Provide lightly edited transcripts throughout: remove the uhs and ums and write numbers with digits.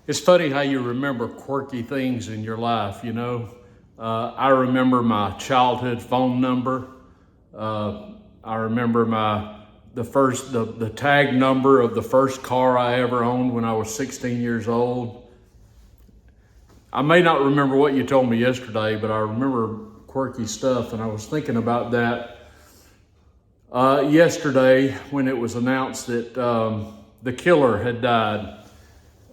It's funny how you remember quirky things in your life, you know. I remember my childhood phone number. I remember the tag number of the first car I ever owned when I was 16 years old. I may not remember what you told me yesterday, but I remember quirky stuff, and I was thinking about that yesterday when it was announced that the killer had died.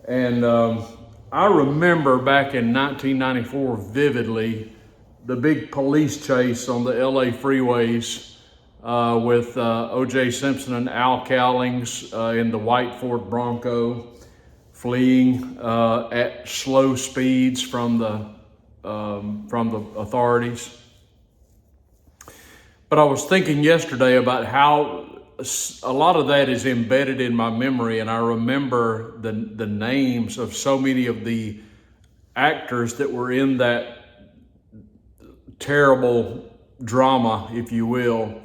And I remember back in 1994 vividly the big police chase on the LA freeways with O.J. Simpson and Al Cowlings in the white Ford Bronco, fleeing at slow speeds from the authorities. But I was thinking yesterday about how a lot of that is embedded in my memory, and I remember the names of so many of the actors that were in that terrible drama, if you will.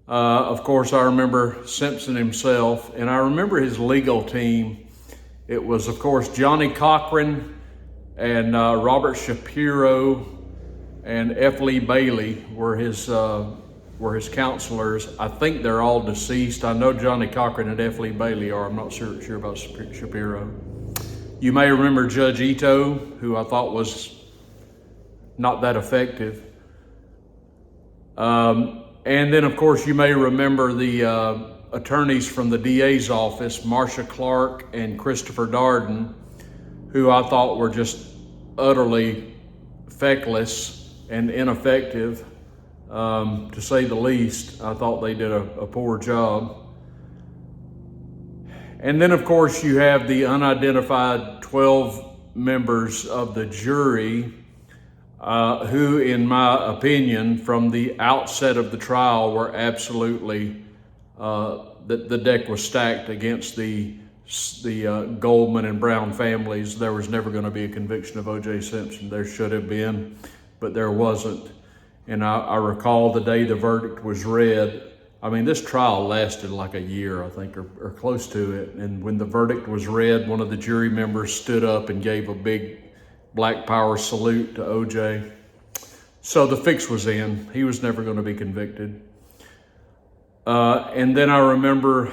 Of course, I remember Simpson himself, and I remember his legal team. It was, of course, Johnny Cochran and Robert Shapiro and F. Lee Bailey were his counselors. I think they're all deceased. I know Johnny Cochran and F. Lee Bailey are. I'm not sure about Shapiro. You may remember Judge Ito, who I thought was not that effective. And then, of course, you may remember the attorneys from the DA's office, Marcia Clark and Christopher Darden, who I thought were just utterly feckless and ineffective. To say the least. I thought they did a poor job. And then, of course, you have the unidentified 12 members of the jury who, in my opinion, from the outset of the trial were absolutely, the deck was stacked against the Goldman and Brown families. There was never going to be a conviction of O.J. Simpson. There should have been, but there wasn't. And I recall the day the verdict was read. I mean, this trial lasted like a year, I think, or close to it. And when the verdict was read, one of the jury members stood up and gave a big Black Power salute to O.J. So the fix was in. He was never going to be convicted. And then I remember,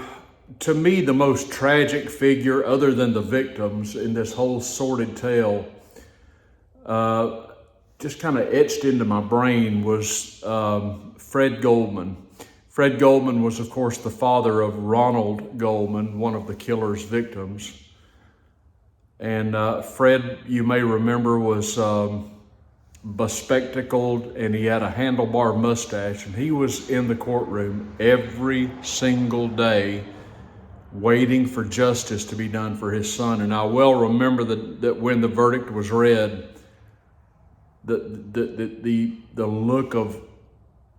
to me, the most tragic figure, other than the victims in this whole sordid tale, just kind of etched into my brain, was Fred Goldman. Fred Goldman was, of course, the father of Ronald Goldman, one of the killer's victims. And Fred, you may remember, was bespectacled, and he had a handlebar mustache, and he was in the courtroom every single day waiting for justice to be done for his son. And I well remember that when the verdict was read, the look of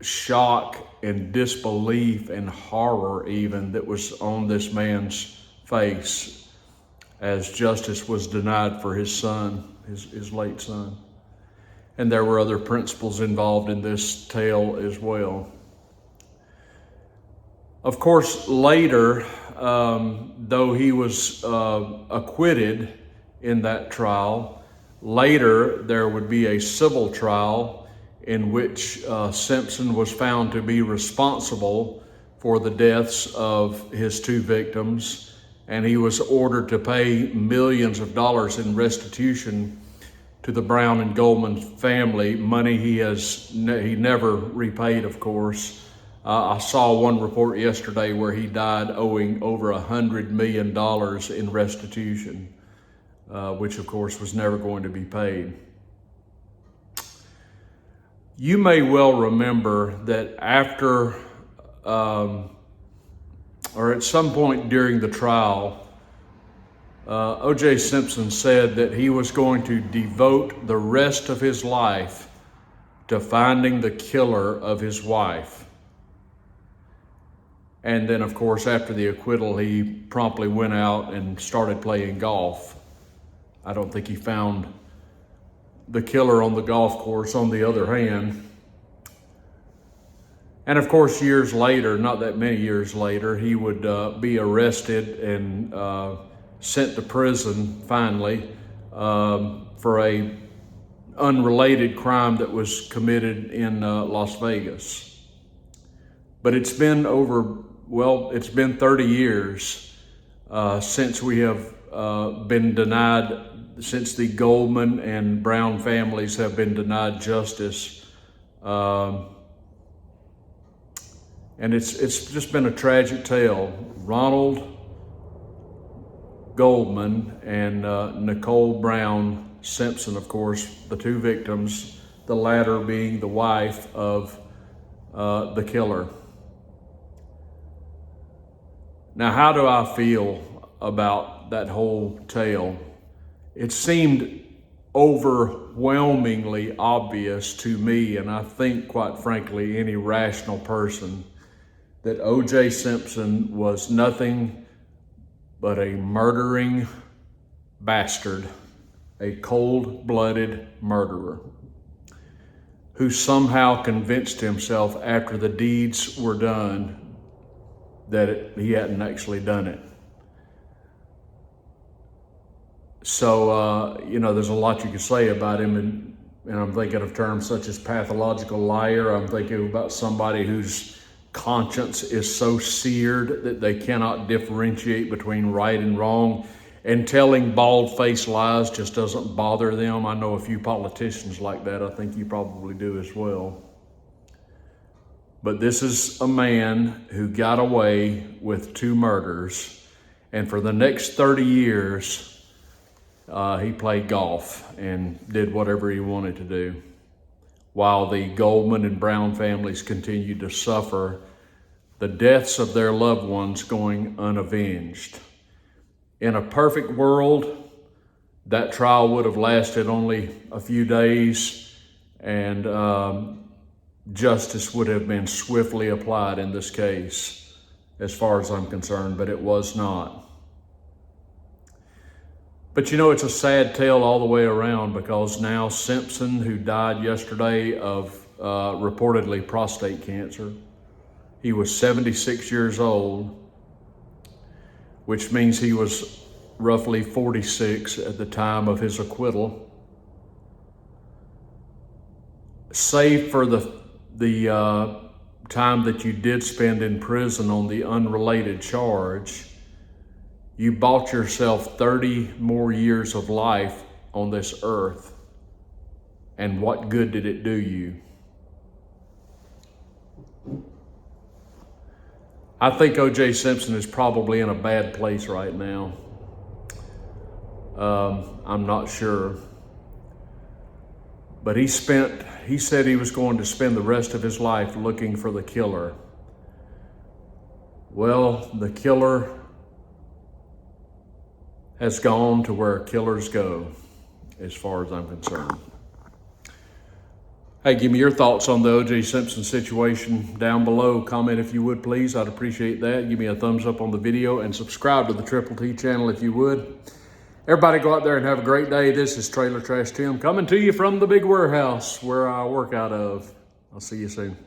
shock and disbelief and horror even that was on this man's face as justice was denied for his son, his late son. And there were other principals involved in this tale as well. Of course, later, though he was acquitted in that trial, later, there would be a civil trial in which Simpson was found to be responsible for the deaths of his two victims, and he was ordered to pay millions of dollars in restitution to the Brown and Goldman family, money he never repaid, of course. I saw one report yesterday where he died owing over $100 million in restitution. Which of course was never going to be paid. You may well remember that after, or at some point during the trial, O.J. Simpson said that he was going to devote the rest of his life to finding the killer of his wife. And then, of course, after the acquittal, he promptly went out and started playing golf. I don't think he found the killer on the golf course, on the other hand. And of course, years later, not that many years later, he would be arrested and sent to prison finally for a unrelated crime that was committed in Las Vegas. But it's been it's been 30 years since we have been denied, since the Goldman and Brown families have been denied justice. And it's just been a tragic tale. Ronald Goldman and Nicole Brown Simpson, of course, the two victims, the latter being the wife of the killer. Now, how do I feel about that whole tale? It seemed overwhelmingly obvious to me, and I think, quite frankly, any rational person, that O.J. Simpson was nothing but a murdering bastard, a cold-blooded murderer who somehow convinced himself after the deeds were done that he hadn't actually done it. So, there's a lot you could say about him, and I'm thinking of terms such as pathological liar. I'm thinking about somebody whose conscience is so seared that they cannot differentiate between right and wrong, and telling bald-faced lies just doesn't bother them. I know a few politicians like that. I think you probably do as well. But this is a man who got away with 2 murders, and for the next 30 years, he played golf and did whatever he wanted to do, while the Goldman and Brown families continued to suffer the deaths of their loved ones going unavenged. In a perfect world, that trial would have lasted only a few days, and justice would have been swiftly applied in this case, as far as I'm concerned, but it was not. But it's a sad tale all the way around, because now Simpson, who died yesterday of reportedly prostate cancer, he was 76 years old, which means he was roughly 46 at the time of his acquittal. Save for the time that you did spend in prison on the unrelated charge, you bought yourself 30 more years of life on this earth. And what good did it do you? I think O.J. Simpson is probably in a bad place right now. I'm not sure. But he said he was going to spend the rest of his life looking for the killer. Well, the killer has gone to where killers go, as far as I'm concerned. Hey, give me your thoughts on the O.J. Simpson situation down below. Comment if you would, please. I'd appreciate that. Give me a thumbs up on the video and subscribe to the Triple T channel if you would. Everybody go out there and have a great day. This is Trailer Trash Tim coming to you from the big warehouse where I work out of. I'll see you soon.